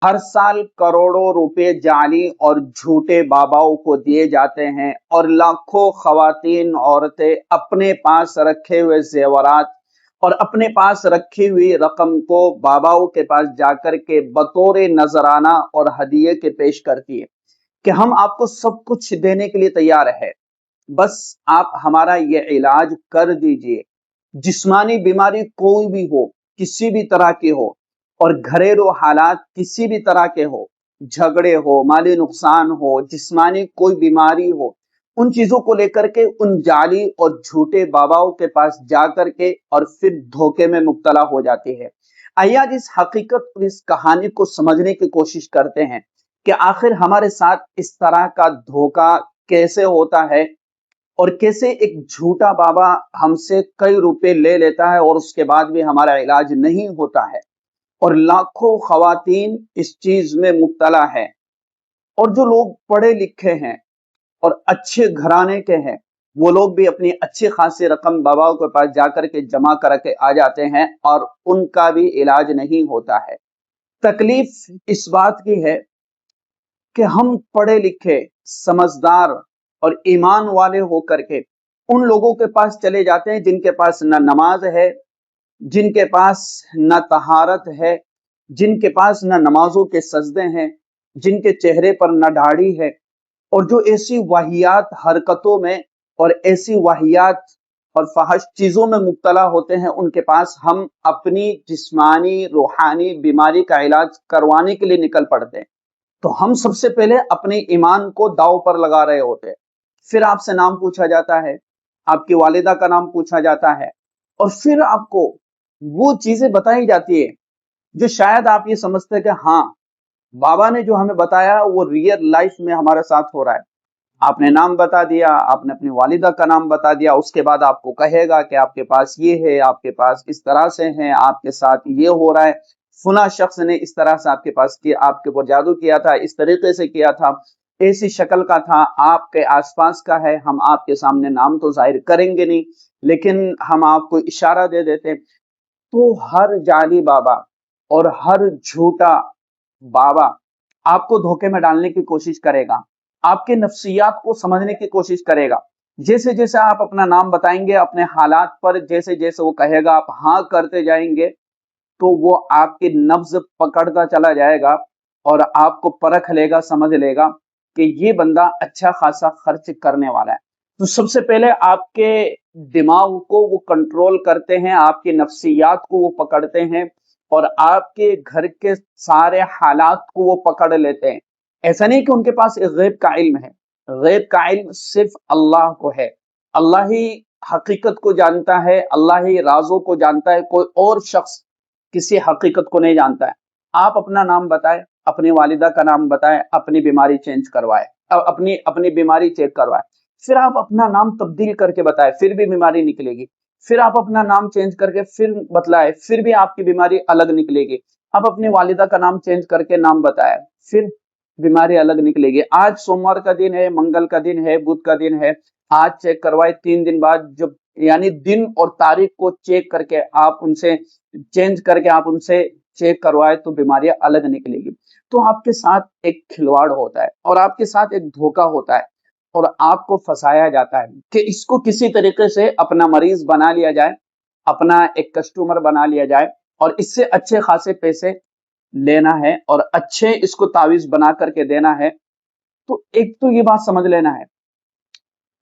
ہر سال کروڑوں روپے جعلی اور جھوٹے باباؤں کو دیے جاتے ہیں اور لاکھوں خواتین عورتیں اپنے پاس رکھے ہوئے زیورات اور اپنے پاس رکھی ہوئی رقم کو باباؤں کے پاس جا کر کے بطور نذرانہ اور ہدیے کے پیش کرتی ہے کہ ہم آپ کو سب کچھ دینے کے لیے تیار ہے، بس آپ ہمارا یہ علاج کر دیجئے۔ جسمانی بیماری کوئی بھی ہو، کسی بھی طرح کی ہو، اور گھریلو حالات کسی بھی طرح کے ہو، جھگڑے ہو، مالی نقصان ہو، جسمانی کوئی بیماری ہو، ان چیزوں کو لے کر کے ان جعلی اور جھوٹے باباؤں کے پاس جا کر کے اور پھر دھوکے میں مبتلا ہو جاتی ہے۔ آئیے آج اس حقیقت اور اس کہانی کو سمجھنے کی کوشش کرتے ہیں کہ آخر ہمارے ساتھ اس طرح کا دھوکا کیسے ہوتا ہے، اور کیسے ایک جھوٹا بابا ہم سے کئی روپے لے لیتا ہے اور اس کے بعد بھی ہمارا علاج نہیں ہوتا ہے، اور لاکھوں خواتین اس چیز میں مبتلا ہے۔ اور جو لوگ پڑھے لکھے ہیں اور اچھے گھرانے کے ہیں، وہ لوگ بھی اپنی اچھی خاصی رقم باباؤں کے پاس جا کر کے جمع کر کے آ جاتے ہیں اور ان کا بھی علاج نہیں ہوتا ہے۔ تکلیف اس بات کی ہے کہ ہم پڑھے لکھے، سمجھدار اور ایمان والے ہو کر کے ان لوگوں کے پاس چلے جاتے ہیں جن کے پاس نہ نماز ہے، جن کے پاس نہ طہارت ہے، جن کے پاس نہ نمازوں کے سجدے ہیں، جن کے چہرے پر نہ داڑھی ہے، اور جو ایسی واہیات حرکتوں میں اور ایسی واہیات اور فحش چیزوں میں مبتلا ہوتے ہیں، ان کے پاس ہم اپنی جسمانی روحانی بیماری کا علاج کروانے کے لیے نکل پڑتے ہیں۔ تو ہم سب سے پہلے اپنے ایمان کو داؤ پر لگا رہے ہوتے ہیں، پھر آپ سے نام پوچھا جاتا ہے، آپ کی والدہ کا نام پوچھا جاتا ہے، اور پھر آپ کو وہ چیزیں بتائی جاتی ہے جو شاید آپ یہ سمجھتے ہیں کہ ہاں بابا نے جو ہمیں بتایا وہ ریئل لائف میں ہمارے ساتھ ہو رہا ہے۔ آپ نے نام بتا دیا، آپ نے اپنی والدہ کا نام بتا دیا، اس کے بعد آپ کو کہے گا کہ آپ کے پاس یہ ہے، آپ کے پاس اس طرح سے ہیں، آپ کے ساتھ یہ ہو رہا ہے، فلاں شخص نے اس طرح سے آپ کے پاس کیا، آپ کے اوپر جادو کیا تھا، اس طریقے سے کیا تھا، ایسی شکل کا تھا، آپ کے آس پاس کا ہے، ہم آپ کے سامنے نام تو ظاہر کریں گے نہیں لیکن ہم آپ کو اشارہ دے دیتے۔ تو ہر جعلی بابا اور ہر جھوٹا بابا آپ کو دھوکے میں ڈالنے کی کوشش کرے گا، آپ کے نفسیات کو سمجھنے کی کوشش کرے گا۔ جیسے جیسے آپ اپنا نام بتائیں گے، اپنے حالات پر جیسے جیسے وہ کہے گا آپ ہاں کرتے جائیں گے، تو وہ آپ کی نبض پکڑتا چلا جائے گا اور آپ کو پرکھ لے گا، سمجھ لے گا کہ یہ بندہ اچھا خاصا خرچ کرنے والا ہے۔ تو سب سے پہلے آپ کے دماغ کو وہ کنٹرول کرتے ہیں، آپ کی نفسیات کو وہ پکڑتے ہیں، اور آپ کے گھر کے سارے حالات کو وہ پکڑ لیتے ہیں۔ ایسا نہیں کہ ان کے پاس ایک غیب کا علم ہے، غیب کا علم صرف اللہ کو ہے، اللہ ہی حقیقت کو جانتا ہے، اللہ ہی رازوں کو جانتا ہے، کوئی اور شخص کسی حقیقت کو نہیں جانتا ہے۔ آپ اپنا نام بتائیں، اپنی والدہ کا نام بتائیں، اپنی بیماری چینج کروائے، اپنی بیماری چیک کروائے، پھر آپ اپنا نام تبدیل کر کے بتائیں، پھر بھی بیماری نکلے گی، پھر آپ اپنا نام چینج کر کے پھر بتلائے، پھر بھی آپ کی بیماری الگ نکلے گی، آپ اپنی والدہ کا نام چینج کر کے نام بتائے، پھر بیماری الگ نکلے گی۔ آج سوموار کا دن ہے، منگل کا دن ہے، بدھ کا دن ہے، آج چیک کروائے، 3 دن بعد جب یعنی دن اور تاریخ کو چیک کر کے آپ ان سے چینج کر کے آپ ان سے چیک کروائے تو بیماریاں الگ نکلے گی۔ تو آپ کے ساتھ ایک کھلواڑ ہوتا ہے اور آپ کے ساتھ ایک دھوکا ہوتا ہے، اور آپ کو پھنسایا جاتا ہے کہ اس کو کسی طریقے سے اپنا مریض بنا لیا جائے، اپنا ایک کسٹمر بنا لیا جائے، اور اس سے اچھے خاصے پیسے لینا ہے اور اچھے اس کو تعویذ بنا کر کے دینا ہے۔ تو ایک تو یہ بات سمجھ لینا ہے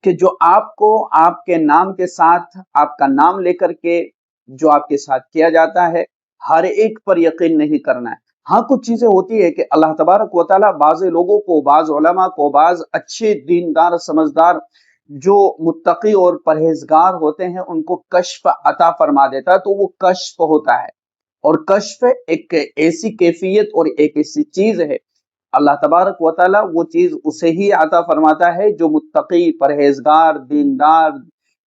کہ جو آپ کو آپ کے نام کے ساتھ آپ کا نام لے کر کے جو آپ کے ساتھ کیا جاتا ہے، ہر ایک پر یقین نہیں کرنا ہے۔ ہاں کچھ چیزیں ہوتی ہے کہ اللہ تبارک و تعالیٰ بعض لوگوں کو، بعض علماء کو، بعض اچھے دیندار سمجھدار جو متقی اور پرہیزگار ہوتے ہیں ان کو کشف عطا فرما دیتا ہے، تو وہ کشف ہوتا ہے، اور کشف ایک ایسی کیفیت اور ایک ایسی چیز ہے، اللہ تبارک و تعالیٰ وہ چیز اسے ہی عطا فرماتا ہے جو متقی، پرہیزگار، دیندار،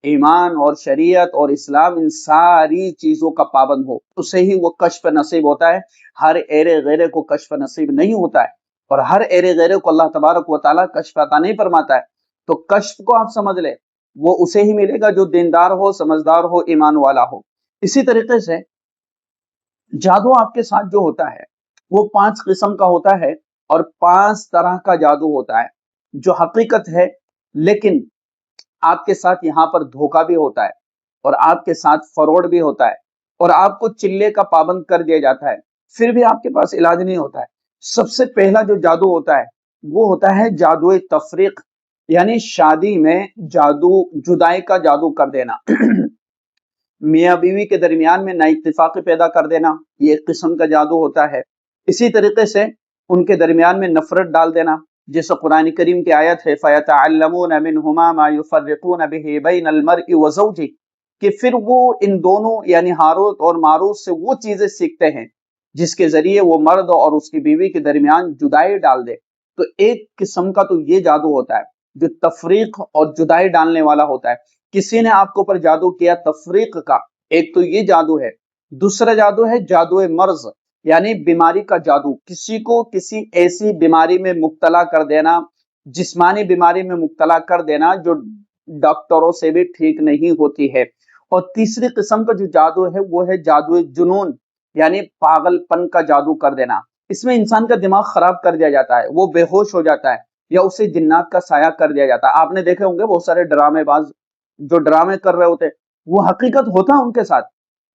ایمان اور شریعت اور اسلام ان ساری چیزوں کا پابند ہو، اسے ہی وہ کشف نصیب ہوتا ہے۔ ہر ایرے غیرے کو کشف نصیب نہیں ہوتا ہے، اور ہر ایرے غیرے کو اللہ تبارک و تعالیٰ کشف عطا نہیں فرماتا ہے۔ تو کشف کو آپ سمجھ لیں، وہ اسے ہی ملے گا جو دیندار ہو، سمجھدار ہو، ایمان والا ہو۔ اسی طریقے سے جادو آپ کے ساتھ جو ہوتا ہے وہ 5 قسم کا ہوتا ہے اور 5 طرح کا جادو ہوتا ہے جو حقیقت ہے، لیکن آپ کے ساتھ یہاں پر دھوکا بھی ہوتا ہے اور آپ کے ساتھ فراڈ بھی ہوتا ہے اور آپ کو چلے کا پابند کر دیا جاتا ہے، پھر بھی آپ کے پاس علاج نہیں ہوتا ہے۔ سب سے پہلا جو جادو ہوتا ہے وہ ہوتا ہے جادو تفریق، یعنی شادی میں جادو، جدائی کا جادو کر دینا میاں بیوی کے درمیان میں نا اتفاقی پیدا کر دینا، یہ ایک قسم کا جادو ہوتا ہے۔ اسی طریقے سے ان کے درمیان میں نفرت ڈال دینا، جیسے قرآن کریم کی آیت ہے فَيَتَعَلَّمُونَ مِنْهُمَا مَا يُفَرِّقُونَ بِهِ بَيْنَ الْمَرْءِ وَزَوْجِهِ، کہ پھر وہ ان دونوں یعنی ہاروت اور ماروت سے وہ چیزیں سیکھتے ہیں جس کے ذریعے وہ مرد اور اس کی بیوی کے درمیان جدائی ڈال دے۔ تو ایک قسم کا تو یہ جادو ہوتا ہے جو تفریق اور جدائی ڈالنے والا ہوتا ہے۔ کسی نے آپ کے اوپر جادو کیا تفریق کا، ایک تو یہ جادو ہے۔ دوسرا جادو ہے جادو مرض، یعنی بیماری کا جادو، کسی کو کسی ایسی بیماری میں مبتلا کر دینا، جسمانی بیماری میں مبتلا کر دینا جو ڈاکٹروں سے بھی ٹھیک نہیں ہوتی ہے۔ اور تیسری قسم کا جو جادو ہے وہ ہے جادو جنون، یعنی پاگل پن کا جادو کر دینا۔ اس میں انسان کا دماغ خراب کر دیا جاتا ہے، وہ بے ہوش ہو جاتا ہے یا اسے جنات کا سایہ کر دیا جاتا ہے۔ آپ نے دیکھے ہوں گے بہت سارے ڈرامے باز جو ڈرامے کر رہے ہوتے وہ حقیقت ہوتا ہے ان کے ساتھ،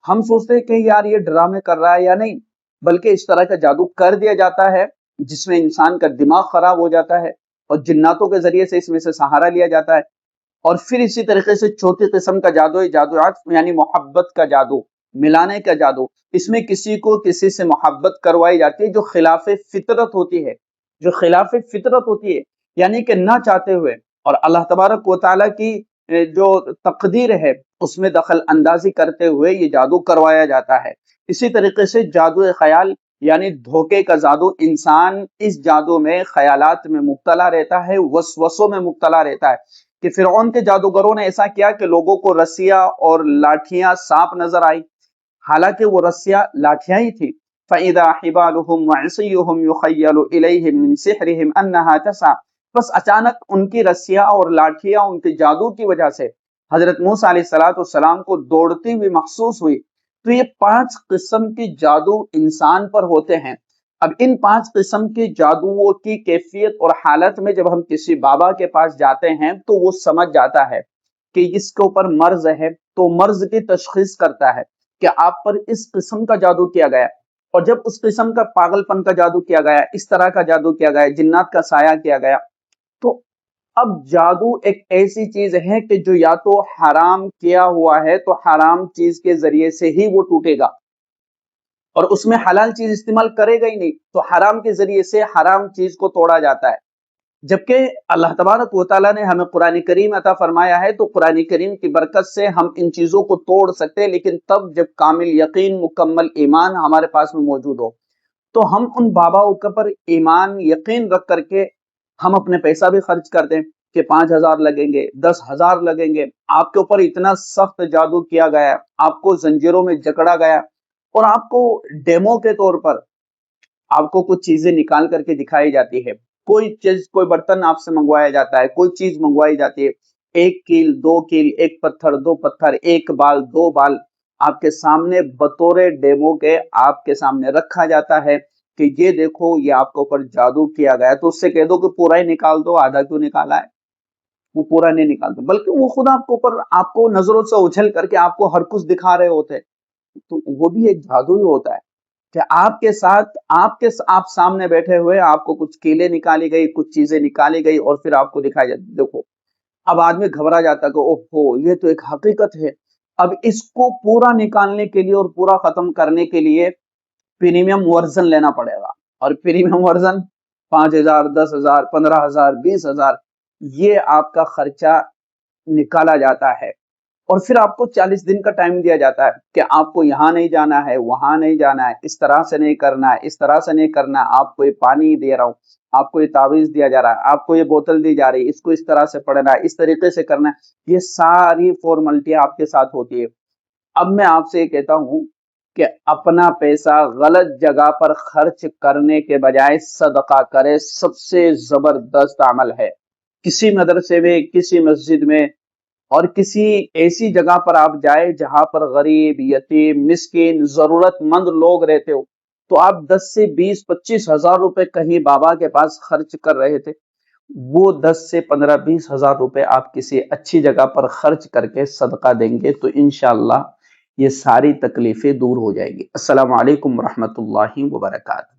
ہم سوچتے ہیں کہ یار یہ ڈرامے کر رہا ہے یا نہیں، بلکہ اس طرح کا جادو کر دیا جاتا ہے جس میں انسان کا دماغ خراب ہو جاتا ہے اور جناتوں کے ذریعے سے اس میں سے سہارا لیا جاتا ہے۔ اور پھر اسی طریقے سے چوتھی قسم کا جادو ہے جادو عطف، یعنی محبت کا جادو، ملانے کا جادو۔ اس میں کسی کو کسی سے محبت کروائی جاتی ہے جو خلاف فطرت ہوتی ہے، جو خلاف فطرت ہوتی ہے، یعنی کہ نہ چاہتے ہوئے، اور اللہ تبارک و تعالیٰ کی جو تقدیر ہے اس میں دخل اندازی کرتے ہوئے یہ جادو کروایا جاتا ہے۔ اسی طریقے سے جادو خیال، یعنی دھوکے کا جادو، انسان اس جادو میں خیالات میں مبتلا رہتا ہے، وسوسوں میں مبتلا رہتا ہے۔ کہ فرعون کے جادوگروں نے ایسا کیا کہ لوگوں کو رسیاں اور لاٹھیاں سانپ نظر آئی، حالانکہ وہ رسیاں لاٹھیاں ہی تھی۔ فَإِذَا حِبَالُهُمْ وَعِصِيُّهُمْ يُخَيَّلُ إِلَيْهِ مِنْ سِحْرِهِمْ أَنَّهَا تَسْعَىٰ، بس اچانک ان کی رسیاں اور لاٹھیاں ان کے جادو کی وجہ سے حضرت موسیٰ علیہ السلام کو دوڑتی ہوئی محسوس ہوئی۔ تو یہ 5 قسم کے جادو انسان پر ہوتے ہیں۔ اب ان 5 قسم کے جادوؤں کی کیفیت اور حالت میں جب ہم کسی بابا کے پاس جاتے ہیں تو وہ سمجھ جاتا ہے کہ اس کے اوپر مرض ہے، تو مرض کی تشخیص کرتا ہے کہ آپ پر اس قسم کا جادو کیا گیا، اور جب اس قسم کا پاگل پن کا جادو کیا گیا، اس طرح کا جادو کیا گیا، جنات کا سایہ کیا گیا، تو اب جادو ایک ایسی چیز ہے کہ جو یا تو حرام کیا ہوا ہے تو حرام چیز کے ذریعے سے ہی وہ ٹوٹے گا، اور اس میں حلال چیز استعمال کرے گا ہی نہیں، تو حرام کے ذریعے سے حرام چیز کو توڑا جاتا ہے۔ جبکہ اللہ تبارک و تعالیٰ نے ہمیں قرآن کریم عطا فرمایا ہے، تو قرآن کریم کی برکت سے ہم ان چیزوں کو توڑ سکتے ہیں، لیکن تب جب کامل یقین، مکمل ایمان ہمارے پاس میں موجود ہو۔ تو ہم ان باباؤں کے پر ایمان یقین رکھ کر کے ہم اپنے پیسہ بھی خرچ کر دیں کہ 5,000 لگیں گے، 10,000 لگیں گے، آپ کے اوپر اتنا سخت جادو کیا گیا، آپ کو زنجیروں میں جکڑا گیا، اور آپ کو ڈیمو کے طور پر آپ کو کچھ چیزیں نکال کر کے دکھائی جاتی ہے، کوئی چیز، کوئی برتن آپ سے منگوایا جاتا ہے، کوئی چیز منگوائی جاتی ہے، 1 کیل 2 کیل، 1 پتھر 2 پتھر، 1 بال 2 بال آپ کے سامنے بطور ڈیمو کے آپ کے سامنے رکھا جاتا ہے کہ یہ دیکھو یہ آپ کے اوپر جادو کیا گیا، تو اس سے کہہ دو کہ پورا ہی نکال دو، آدھا کیوں نکالا ہے؟ وہ پورا نہیں نکالتے، بلکہ وہ خود آپ کے اوپر، آپ کو نظروں سے اچھل کر کے آپ کو ہر کچھ دکھا رہے ہوتے، تو وہ بھی ایک جادو ہی ہوتا ہے کہ آپ کے ساتھ، آپ سامنے بیٹھے ہوئے، آپ کو کچھ کیلیں نکالی گئی، کچھ چیزیں نکالی گئی، اور پھر آپ کو دکھائی جاتی، دیکھو۔ اب آدمی گھبرا جاتا کہ اوہو یہ تو ایک حقیقت ہے، اب اس کو پورا نکالنے کے لیے اور پورا ختم کرنے کے لیے پریمیم ورژن لینا پڑے گا، اور پریمیم ورژن 5,000 10,000 15,000 20,000 یہ آپ کا خرچہ نکالا جاتا ہے۔ اور پھر آپ کو 40 دن کا ٹائم دیا جاتا ہے کہ آپ کو یہاں نہیں جانا ہے، وہاں نہیں جانا ہے، اس طرح سے نہیں کرنا ہے، اس طرح سے نہیں کرنا ہے، آپ کو یہ پانی دے رہا ہوں، آپ کو یہ تعویذ دیا جا رہا ہے، آپ کو یہ بوتل دی جا رہی ہے، اس کو اس طرح سے پڑھنا ہے، اس طریقے سے کرنا ہے، یہ ساری فارملٹی آپ کے ساتھ ہوتی ہے۔ اب میں آپ سے یہ کہتا ہوں کہ اپنا پیسہ غلط جگہ پر خرچ کرنے کے بجائے صدقہ کرے، سب سے زبردست عمل ہے۔ کسی مدرسے میں، کسی مسجد میں، اور کسی ایسی جگہ پر آپ جائے جہاں پر غریب، یتیم، مسکین، ضرورت مند لوگ رہتے ہو، تو آپ 10 سے 20 25 ہزار روپے کہیں بابا کے پاس خرچ کر رہے تھے، وہ 10 سے 15 20 ہزار روپے آپ کسی اچھی جگہ پر خرچ کر کے صدقہ دیں گے تو انشاءاللہ یہ ساری تکلیفیں دور ہو جائیں گی۔ السلام علیکم ورحمۃ اللہ وبرکاتہ۔